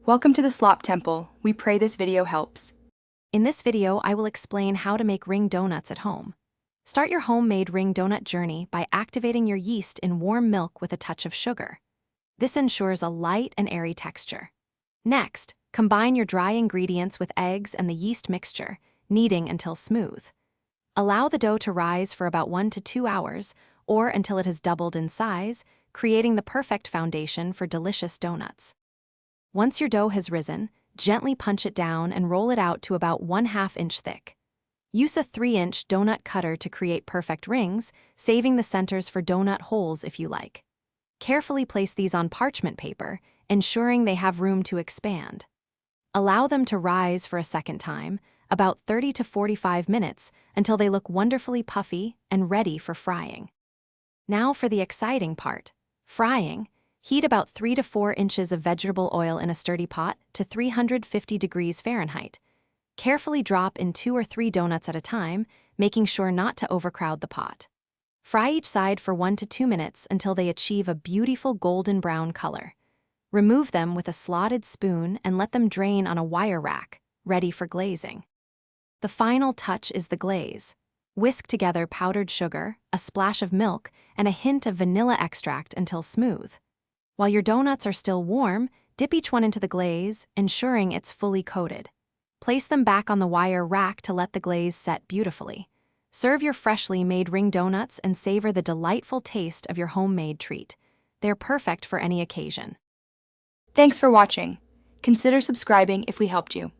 Welcome to the Slop Temple. We pray this video helps. In this video, I will explain how to make ring donuts at home. Start your homemade ring donut journey by activating your yeast in warm milk with a touch of sugar. This ensures a light and airy texture. Next, combine your dry ingredients with eggs and the yeast mixture, kneading until smooth. Allow the dough to rise for about 1 to 2 hours, or until it has doubled in size, creating the perfect foundation for delicious donuts. Once your dough has risen, gently punch it down and roll it out to about 1/2 inch thick. Use a 3-inch donut cutter to create perfect rings, saving the centers for donut holes if you like. Carefully place these on parchment paper, ensuring they have room to expand. Allow them to rise for a second time, about 30 to 45 minutes, until they look wonderfully puffy and ready for frying. Now for the exciting part, frying. Heat about 3 to 4 inches of vegetable oil in a sturdy pot to 350 degrees Fahrenheit. Carefully drop in 2 or 3 donuts at a time, making sure not to overcrowd the pot. Fry each side for 1 to 2 minutes until they achieve a beautiful golden brown color. Remove them with a slotted spoon and let them drain on a wire rack, ready for glazing. The final touch is the glaze. Whisk together powdered sugar, a splash of milk, and a hint of vanilla extract until smooth. While your donuts are still warm, dip each one into the glaze, ensuring it's fully coated. Place them back on the wire rack to let the glaze set beautifully. Serve your freshly made ring donuts and savor the delightful taste of your homemade treat. They're perfect for any occasion. Thanks for watching. Consider subscribing if we helped you.